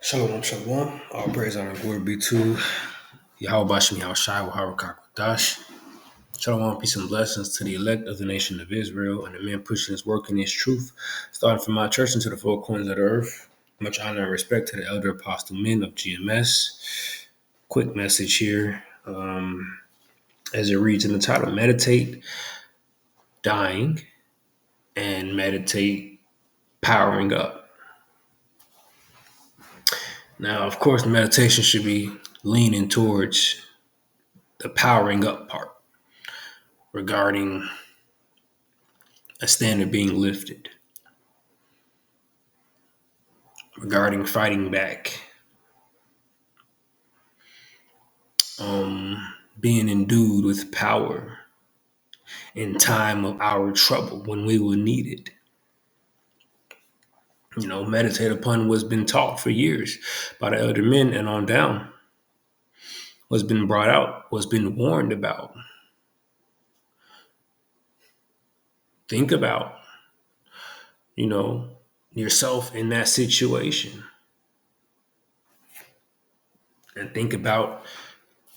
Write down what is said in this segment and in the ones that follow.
Shalom, shalom. All praise, honor, and glory be to Yahweh Bashem, Yahweh Shai, Wahara Dash. Shalom, peace and blessings to the elect of the nation of Israel and the men pushing his work in his truth, starting from my church into the four corners of the earth. Much honor and respect to the elder apostle men of GMS. Quick message here. As it reads in the title, meditate dying and meditate powering up. Now, of course, meditation should be leaning towards the powering up part regarding a standard being lifted, regarding fighting back, being endued with power in time of our trouble when we will need it. Meditate upon what's been taught for years by the elder men and on down, what's been brought out, what's been warned about. Think about, you know, yourself in that situation and think about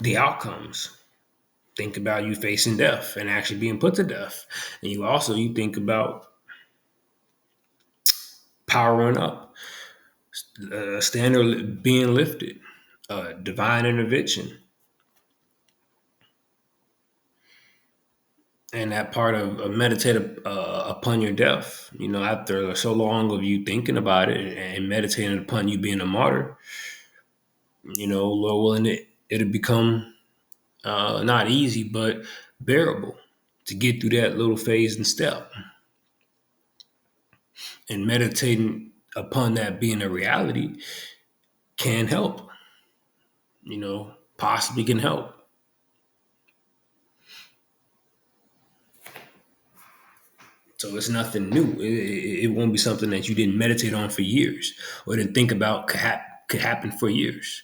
the outcomes. Think about you facing death and actually being put to death. And you think about powering up, standard being lifted, divine intervention, and that part of meditate upon your death. After so long of you thinking about it and meditating upon you being a martyr, Lord willing, it'll become not easy but bearable to get through that little phase and step. And meditating upon that being a reality can help. Possibly can help. So it's nothing new. It won't be something that you didn't meditate on for years or didn't think about could happen for years.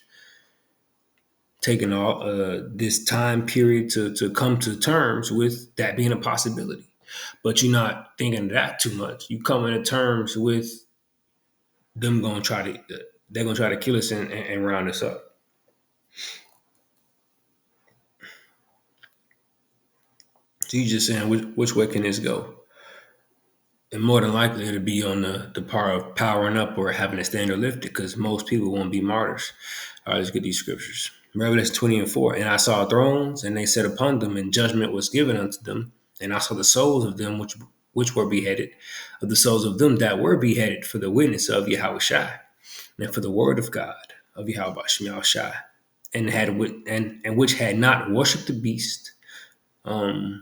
Taking all this time period to come to terms with that being a possibility. But you're not thinking that too much. You coming to terms with them going to try to they're going to try to kill us and round us up. So you just saying which way can this go? And more than likely, it'll be on the part of powering up or having a standard lifted because most people won't be martyrs. All right, let's get these scriptures. Revelation 20:4. And I saw thrones, and they sat upon them, and judgment was given unto them. And I saw the souls of them which were beheaded, of the souls of them that were beheaded for the witness of Yahweh Shai, and for the word of God of Yahweh Shai, and which had not worshipped the beast. So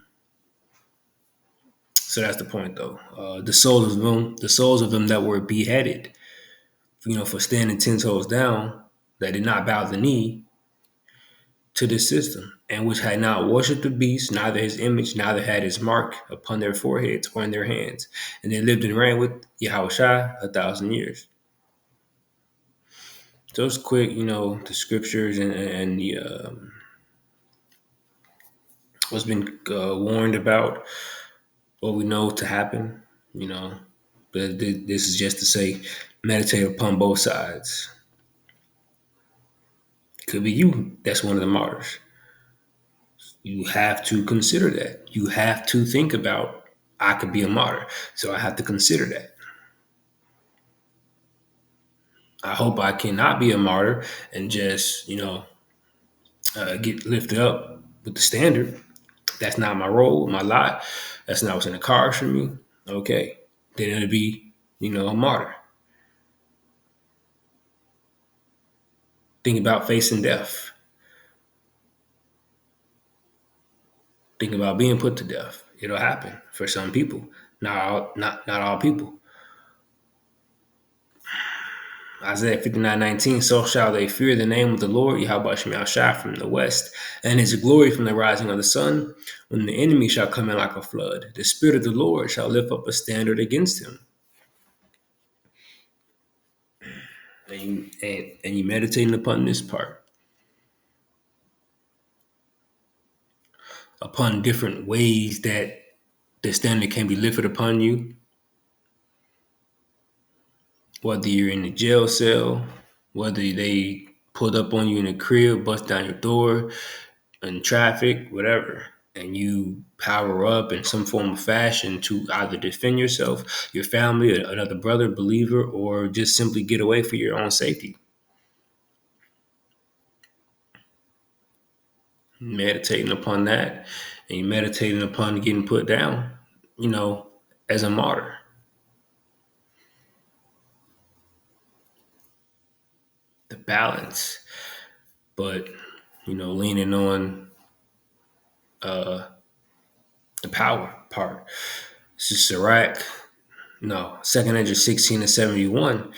that's the point, though. The souls of them that were beheaded, for standing 10 toes down, that did not bow the knee to this system, and which had not worshipped the beast, neither his image, neither had his mark upon their foreheads or in their hands, and they lived and reigned with Yahweh Shai 1,000 years. So it's quick, the scriptures and the what's been warned about, what we know to happen, But this is just to say, meditate upon both sides. Could be you that's one of the martyrs. You have to consider that. You have to think about, I could be a martyr, so I have to consider that. I hope I cannot be a martyr and just, get lifted up with the standard. That's not my role, my lot. That's not what's in the cards for me. Okay, then it'll be, a martyr. Think about facing death. Think about being put to death. It'll happen for some people. Not all people. Isaiah 59:19. So shall they fear the name of the Lord, Yahweh Shai from the west, and his glory from the rising of the sun, when the enemy shall come in like a flood. The Spirit of the Lord shall lift up a standard against him. And you meditating upon this part. Upon different ways that the standard can be lifted upon you. whether you're in the jail cell, whether they pulled up on you in a crib, bust down your door, in traffic, whatever, and you power up in some form of fashion to either defend yourself, your family, another brother, believer, or just simply get away for your own safety. Meditating upon that, and you meditating upon getting put down, you know, as a martyr. The balance, but leaning on the power part. This is Sirach. No, Second Ezra 16-71.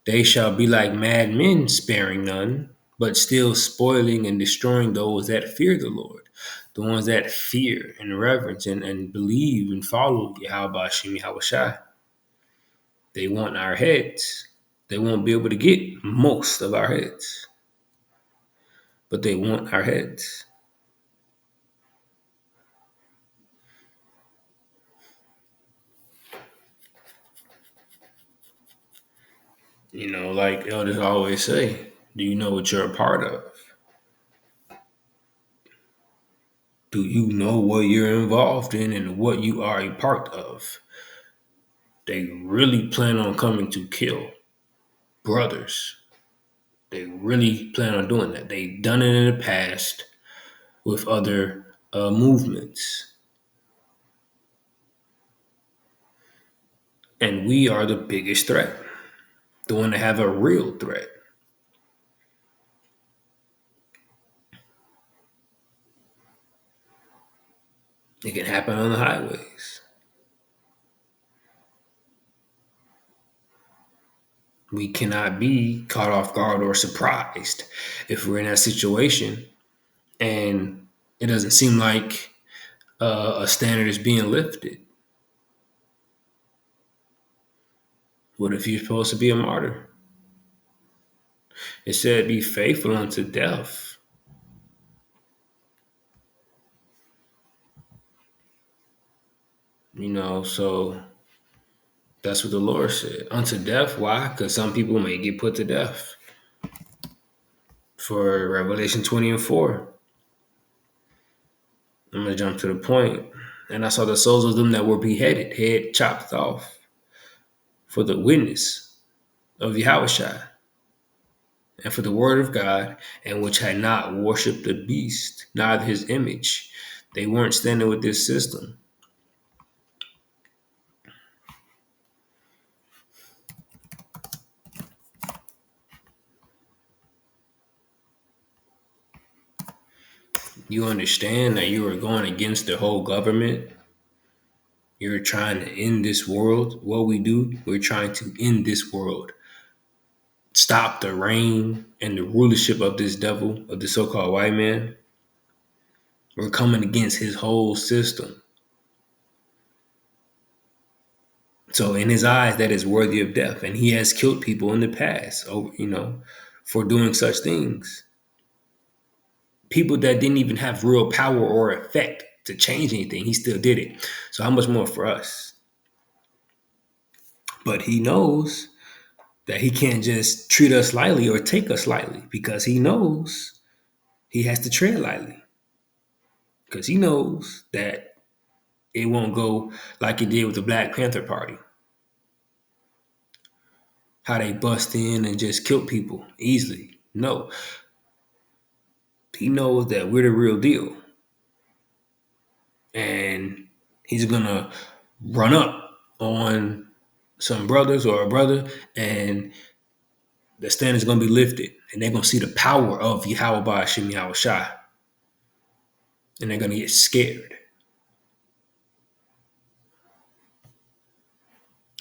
They shall be like madmen, sparing none, but still spoiling and destroying those that fear the Lord. The ones that fear and reverence and believe and follow Yahweh Hashem Yahweh Shai. They want our heads. They won't be able to get most of our heads, but they want our heads. Like elders always say, do you know what you're a part of? Do you know what you're involved in and what you are a part of? They really plan on coming to kill brothers. They really plan on doing that. They've done it in the past with other movements. And we are the biggest threat, the one that have a real threat. It can happen on the highways. We cannot be caught off guard or surprised if we're in that situation and it doesn't seem like a standard is being lifted. What if you're supposed to be a martyr? It said, be faithful unto death. So that's what the Lord said. Unto death. Why? Because some people may get put to death. For Revelation 20:4. I'm going to jump to the point. And I saw the souls of them that were beheaded, head chopped off, for the witness of Yahushua and for the word of God, and which had not worshipped the beast, neither his image. They weren't standing with this system. You understand that you are going against the whole government. You're trying to end this world. What we do, we're trying to end this world. Stop the reign and the rulership of this devil, of the so-called white man. We're coming against his whole system. So in his eyes, that is worthy of death. And he has killed people in the past, for doing such things. People that didn't even have real power or effect to change anything, he still did it. So how much more for us? But he knows that he can't just treat us lightly or take us lightly, because he knows he has to tread lightly. Because he knows that it won't go like it did with the Black Panther Party. How they bust in and just kill people easily. No. He knows that we're the real deal. And he's going to run up on some brothers or a brother, and the standard is going to be lifted. And they're going to see the power of Yahweh Hashem Yahweh Shai. And they're going to get scared.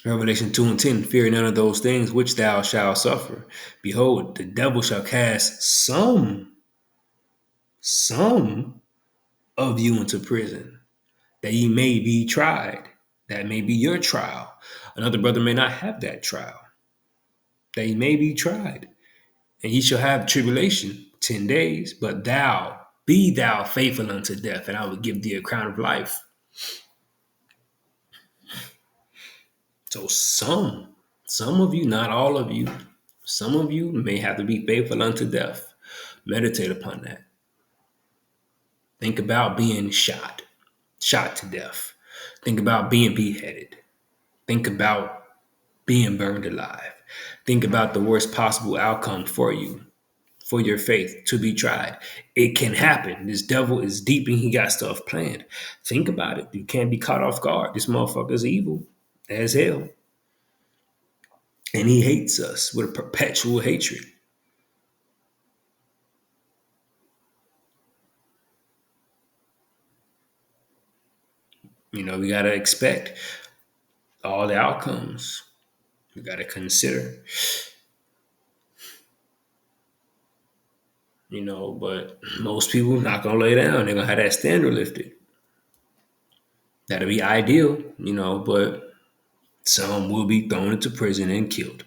Revelation 2:10, fear none of those things which thou shalt suffer. Behold, the devil shall cast some of you into prison, that ye may be tried. That may be your trial. Another brother may not have that trial. That he may be tried. And he shall have tribulation 10 days, but be thou faithful unto death, and I will give thee a crown of life. So some Some of you, not all of you, some of you may have to be faithful unto death. Meditate upon that. Think about being shot to death. Think about being beheaded. Think about being burned alive. Think about the worst possible outcome for you, for your faith to be tried. It can happen. This devil is deep and he got stuff planned. Think about it. You can't be caught off guard. This motherfucker's evil as hell. And he hates us with a perpetual hatred. We got to expect all the outcomes. We got to consider, but most people not going to lay down. They're going to have that standard lifted. That'll be ideal, but some will be thrown into prison and killed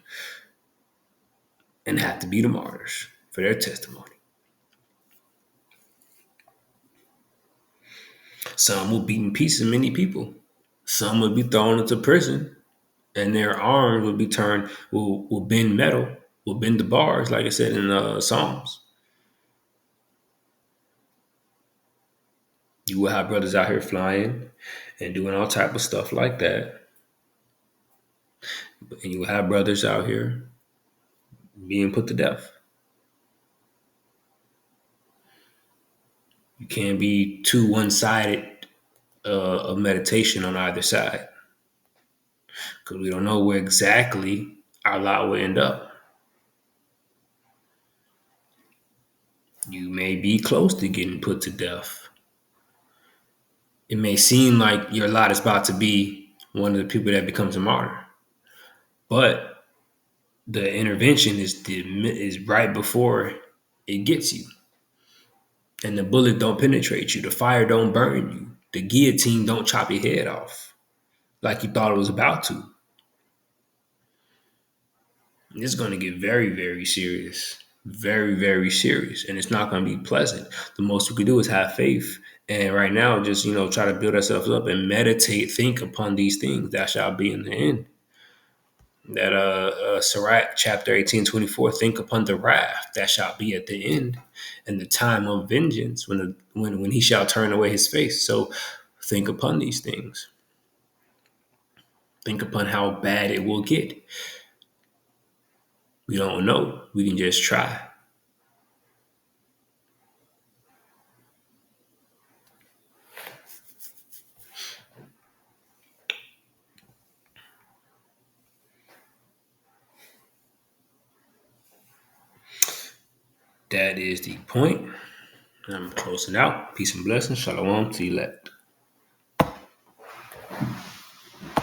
and have to be the martyrs for their testimony. Some will beat in pieces many people. Some will be thrown into prison and their arms will be turned, will bend metal, will bend the bars, like I said in Psalms. You will have brothers out here flying and doing all type of stuff like that. And you will have brothers out here being put to death. You can't be too one-sided of meditation on either side because we don't know where exactly our lot will end up. You may be close to getting put to death. It may seem like your lot is about to be one of the people that becomes a martyr, but the intervention is right before it gets you, and the bullet don't penetrate you, the fire don't burn you, the guillotine don't chop your head off like you thought it was about to. It's going to get very, very serious. Very, very serious. And it's not going to be pleasant. The most we can do is have faith. And right now, just, try to build ourselves up and meditate, think upon these things that shall be in the end. That Sirach chapter 18:24, think upon the wrath that shall be at the end and the time of vengeance when he shall turn away his face. So think upon these things. Think upon how bad it will get. We don't know. We can just try. That is the point. I'm closing out. Peace and blessings. Shalom to elect.